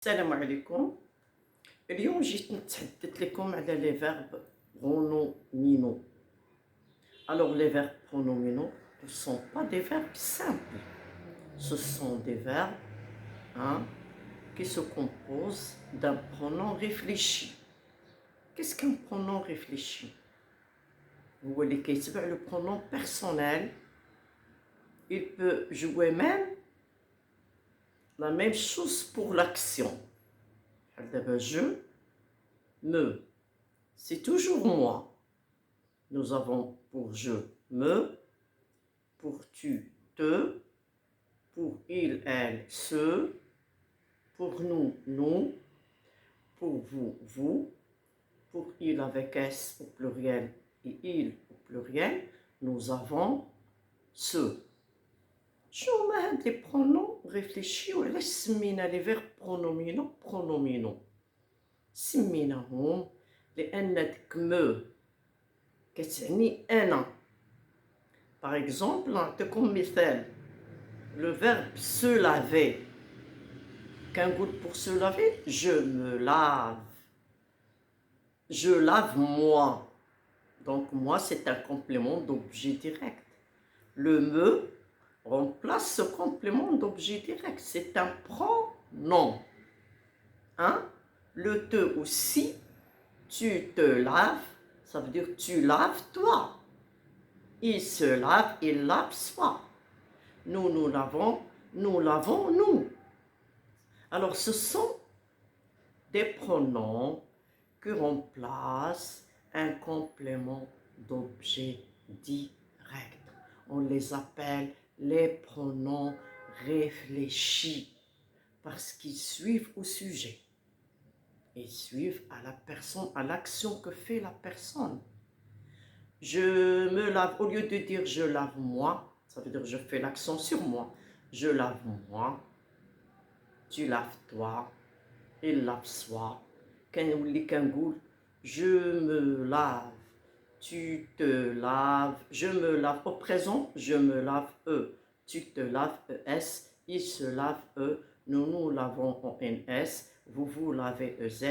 السلام عليكم. اليوم جيت نتحدث لكم على لي فيرب pronominaux. Alors les verbes pronominaux ne sont pas des verbes simples. Ce sont des verbes qui se composent d'un pronom réfléchi. Qu'est-ce qu'un pronom réfléchi? هو اللي كيتبع le pronom personnel. Il peut jouer même la même chose pour l'action. Je, me, c'est toujours moi. Nous avons pour je, me, pour tu, te, pour il, elle, ce, pour nous, nous, pour vous, vous, pour il avec S au pluriel et il au pluriel, nous avons ce. شنو هما هاد لي برونون ريفليشيو علاش سمينا لي فيرب برونومينو سميناهم لان ديك مو كتعني انا. باغ اكزومبل نعطيكم مثال لو فيرب se laver كنقول pour se laver je me lave, je lave moi, donc moi c'est un complément d'objet direct. Le me remplace ce complément d'objet direct. C'est un pronom. Le te aussi, tu te laves, ça veut dire tu laves toi. Il se lave, il lave soi. Nous lavons, nous lavons nous. Alors ce sont des pronoms qui remplacent un complément d'objet direct. On les appelle les pronoms réfléchis parce qu'ils suivent au sujet. Ils suivent à la personne, à l'action que fait la personne. Je me lave, au lieu de dire je lave moi, ça veut dire je fais l'action sur moi. Je lave moi, tu laves toi, il lave soi. Je me lave, tu te laves, je me lave au présent, je me lave eux, tu te laves ES, il se lave eux, nous nous lavons en NS, vous vous lavez EZ,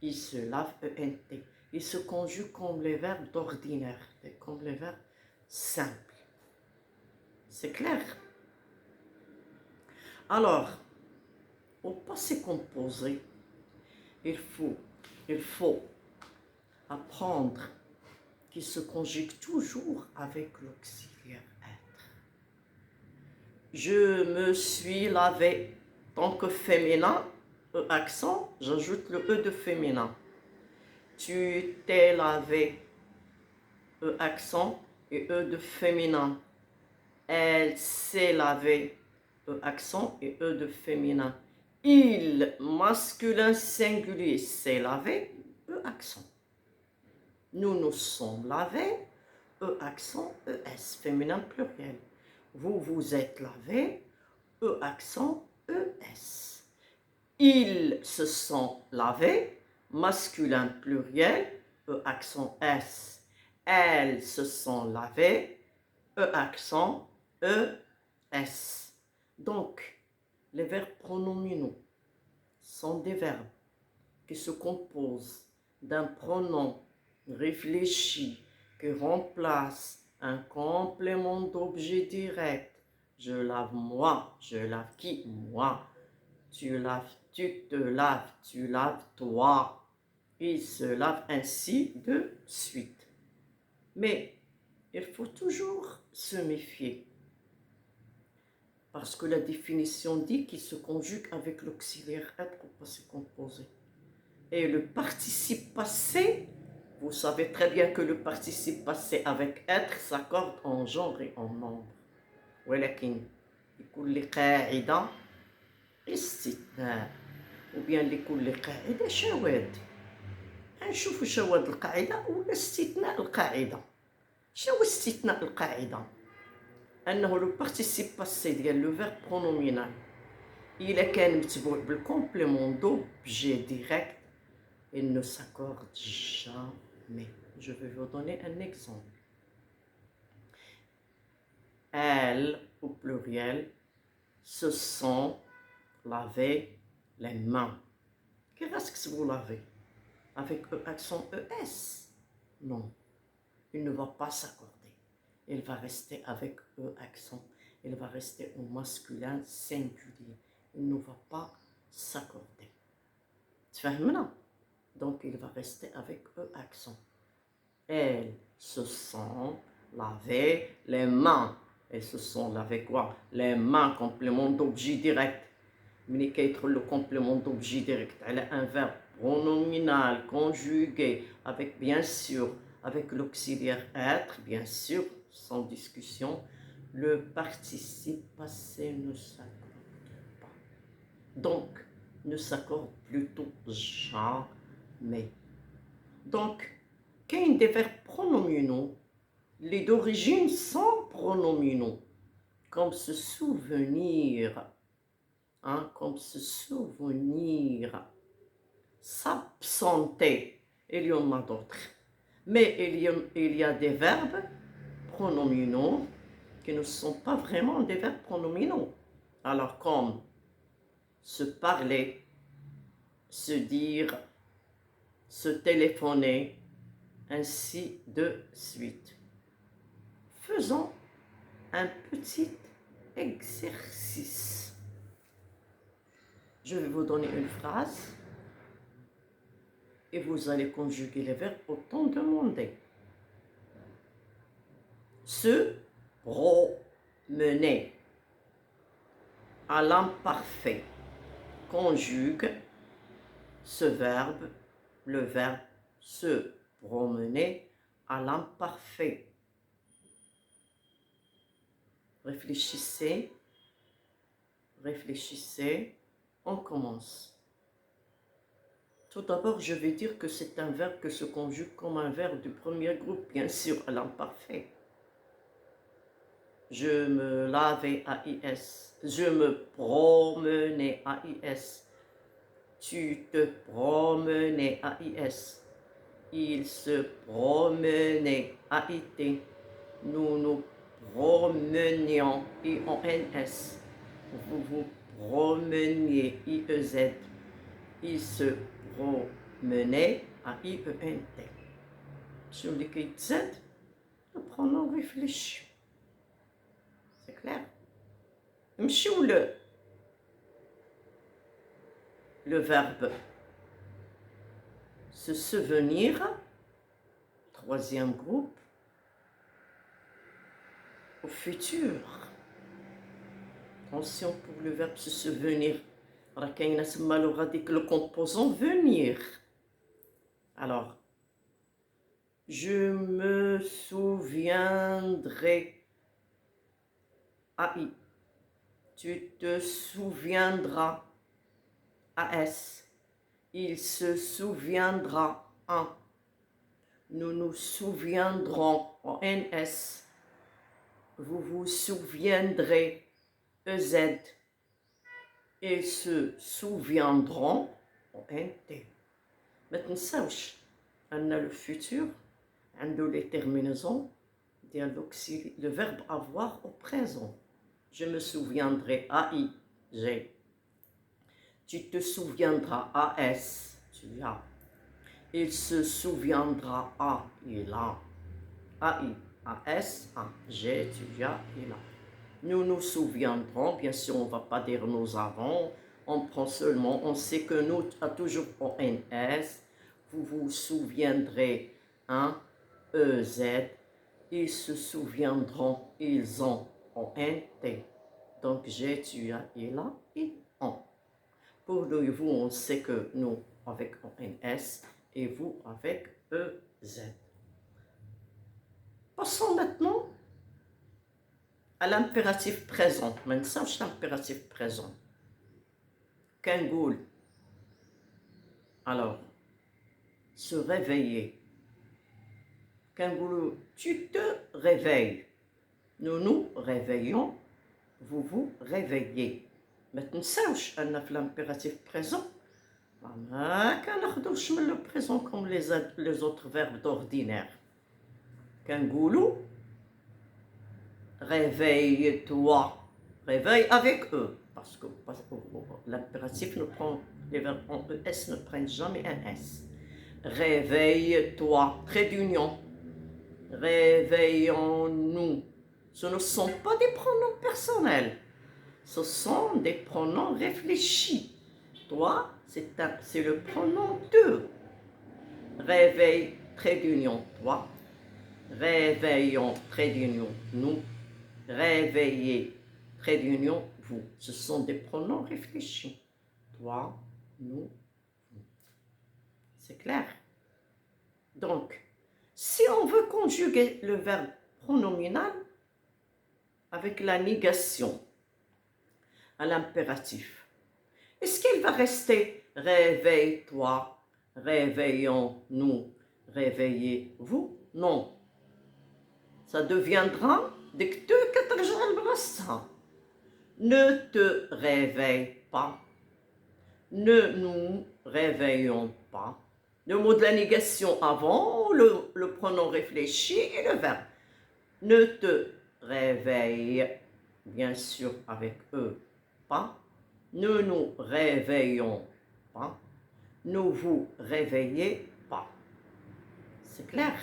il se lave ENT. Ils se conjuguent comme les verbes d'ordinaire, comme les verbes simples. C'est clair? Alors, au passé composé, il faut apprendre qu'il se conjugue toujours avec l'auxiliaire être. Je me suis lavé, tant que féminin, E accent, j'ajoute le E de féminin. Tu t'es lavé, E accent et E de féminin. Elle s'est lavée, E accent et E de féminin. Il, masculin singulier, s'est lavé, E accent. Nous nous sommes lavés, E accent, ES, féminin pluriel. Vous vous êtes lavé, E accent, ES. Ils se sont lavés, masculin pluriel, E accent S. Elles se sont lavées, E accent ES. Donc, les verbes pronominaux sont des verbes qui se composent d'un pronom réfléchi qui remplace un complément d'objet direct. Je lave moi, je lave qui? Moi. Tu laves, tu te laves, tu laves toi. Il se lave ainsi de suite. Mais il faut toujours se méfier. Parce que la définition dit qu'il se conjugue avec l'auxiliaire être au passé composé. Et le participe passé, vous savez très bien que le participe passé avec être s'accorde en genre et en nombre. ولكن لكل قاعدة استثناء وبيان لكل قاعدة شواذ. هنشوفوا شواذ القاعدة ولا استثناء القاعدة. شنو استثناء القاعدة؟ أنه لو بارتيسيب باسي ديال لو فيرب برونومينال إلا كان متبوع بالكومبليمون دوبجي ديريكت il ne s'accorde jamais. Je vais vous donner un exemple. Elles, au pluriel, se sont lavé les mains. Qu'est-ce que vous l'avez? Avec E accent ES? Non, il ne va pas s'accorder. Il va rester avec E accent. Il va rester au masculin singulier. Il ne va pas s'accorder. Tu fais maintenant? Donc, il va rester avec E accent. Elles se sont lavées les mains. Elles se sont lavées quoi? Les mains, complément d'objet direct. Mais le complément d'objet direct, elle a un verbe pronominal conjugué avec, bien sûr, avec l'auxiliaire être, bien sûr, sans discussion. Le participe passé ne s'accorde pas. Donc, ne s'accorde plutôt jamais. Donc, qu'un des verbes pronominaux, les d'origine sans pronominaux, comme se souvenir, comme se souvenir, s'absenter, il y en a d'autres. Mais il y a des verbes pronominaux qui ne sont pas vraiment des verbes pronominaux. Alors comme se parler, se dire, se téléphoner, ainsi de suite. Faisons un petit exercice. Je vais vous donner une phrase et vous allez conjuguer les verbes au temps demandé. Se promener à l'imparfait conjugue ce verbe, le verbe se promener à l'imparfait. Réfléchissez, réfléchissez, on commence. Tout d'abord, je vais dire que c'est un verbe qui se conjugue comme un verbe du premier groupe, bien sûr, à l'imparfait. Je me lavais, AIS. Je me promenais, AIS. Tu te promenais, AIS. Il se promenait, AIT. Nous nous promenions, IONS. Vous vous promeniez, IEZ. Il se promenait, AIENT. Sur les Z, le pronom réfléchi. C'est clair? M'chou le verbe se souvenir, troisième groupe, au futur. Attention pour le verbe se souvenir. Le composant venir. Alors, je me souviendrai. AI. Tu te souviendras. AS. Il se souviendra. Nous nous souviendrons. ONS. Vous vous souviendrez. EZ. Ils se souviendront. ONT. Maintenant, sache, on a le futur, on a les terminaisons, le verbe avoir au présent. Je me souviendrai, AI, G. Tu te souviendras, AS, tu as. Il se souviendra, A, il a. AI, AS, A, G, tu as, il a. Nous nous souviendrons, bien sûr, on ne va pas dire nous avons, on prend seulement, on sait que nous a toujours ONS, vous vous souviendrez, EZ, ils se souviendront, ils ont ONT. Donc j'ai, tu as, il a, ils ont. Pour nous, vous, on sait que nous avec ONS et vous avec EZ. Passons maintenant à l'impératif présent. Maintenant, c'est l'impératif présent. Kangoul. Alors, se réveiller. Kangoulou, tu te réveilles. Nous nous réveillons. Vous vous réveillez. Maintenant, sache, on a l'impératif présent. On le présent comme les autres verbes d'ordinaire. Kangoulou. Réveille-toi. Réveille avec eux. Parce que l'impératif ne prend Les verbes en ES ne prennent jamais un S. Réveille-toi, trait d'union. Réveillons-nous. Ce ne sont pas des pronoms personnels. Ce sont des pronoms réfléchis. Toi, c'est le pronom de. Réveille, trait d'union, toi. Réveillons, trait d'union, nous. Réveillez, trait d'union, vous. Ce sont des pronoms réfléchis. Toi, nous, vous. C'est clair? Donc, si on veut conjuguer le verbe pronominal avec la négation à l'impératif, est-ce qu'il va rester réveille-toi, réveillons-nous, réveillez-vous? Non. Ça deviendra ديك كترجع لبلاصتها. Ne te réveille pas. Ne nous réveillons pas. Le mot de la négation avant, le pronom réfléchi et le verbe. Ne te réveille, bien sûr avec E, pas. Ne nous réveillons pas. Ne vous réveillez pas. C'est clair?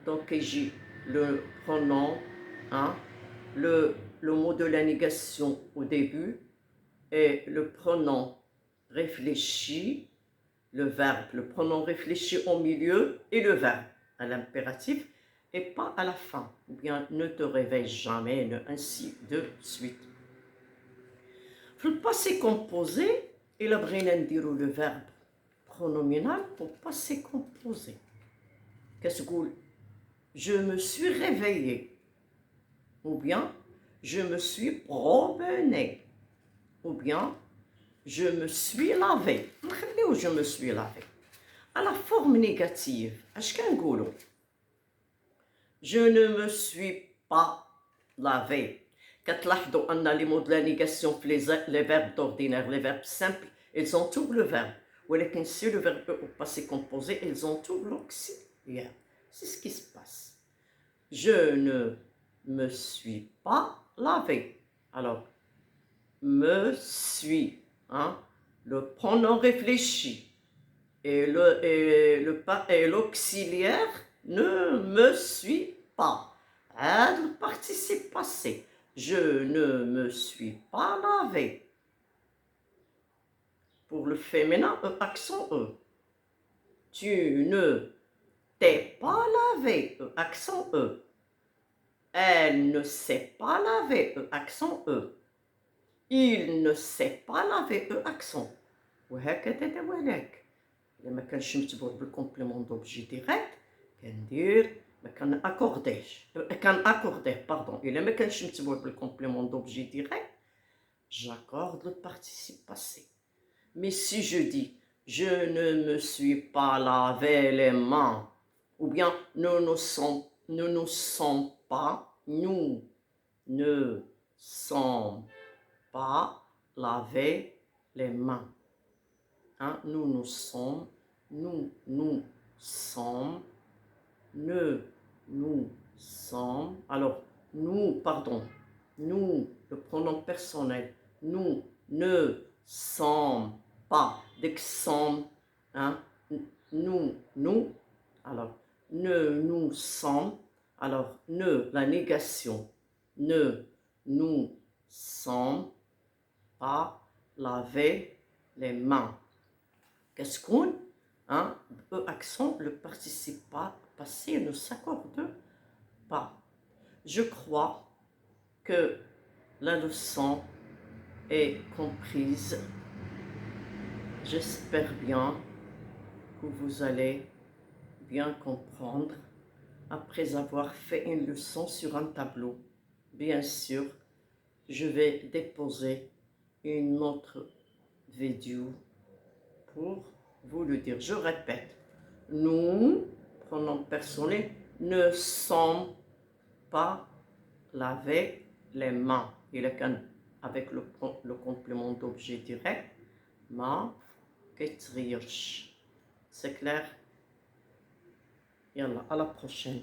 Donc j'ai le pronom, hein, le mot de la négation au début et le pronom réfléchi, le verbe, le pronom réfléchi au milieu et le verbe à l'impératif et pas à la fin. Ou bien ne te réveille jamais, ainsi de suite. Le passé composé, il a besoin le verbe pronominal pour passé composé. Qu'est-ce que je me suis réveillé, ou bien je me suis promené, ou bien je me suis lavé. Ou je me suis lavé. À la forme négative, je ne me suis pas lavé. كتلاحظوا أن les mots de la négation, les verbes d'ordinaire, les verbes simples, ils entourent le verbe. ولكن si le verbe au passé composé, ils entourent l'auxiliaire. C'est ce qui se passe. Je ne me suis pas lavé. Alors, me suis, hein, le pronom réfléchi et l'auxiliaire ne me suis pas. Le participe passé. Je ne me suis pas lavé. Pour le féminin, accent E. Tu ne t'es pas lavé, accent E. Elle ne s'est pas lavé, accent E. Il ne s'est pas lavé, accent. وهكذا ولك. إذا ما كانش متبوع بالكومبليمون دوبجي ديريكت كندير ما كنأكورديش كنأكورديه باردون. إلا ما كانش متبوع بالكومبليمون دوبجي ديريكت j'accorde le participe passé. Mais si je dis je ne me suis pas lavé les mains, ou bien nous ne sommes pas laver les mains. Hein? Nous sommes, alors nous, le pronom personnel, nous ne sommes pas, dès que sommes, hein? nous, alors ne nous sommes, alors ne, la négation, ne nous sommes pas laver les mains. Qu'est-ce qu'on, hein, accent, le participe passé ne s'accorde pas. Je crois que la leçon est comprise. J'espère bien que vous allez bien comprendre après avoir fait une leçon sur un tableau. Bien sûr, je vais déposer une autre vidéo pour vous le dire. Je répète, nous, pronom personnel, ne sommes pas laver les mains. Il est avec le complément d'objet direct, ma كيتغيرش. C'est clair? Yalla, à la prochaine.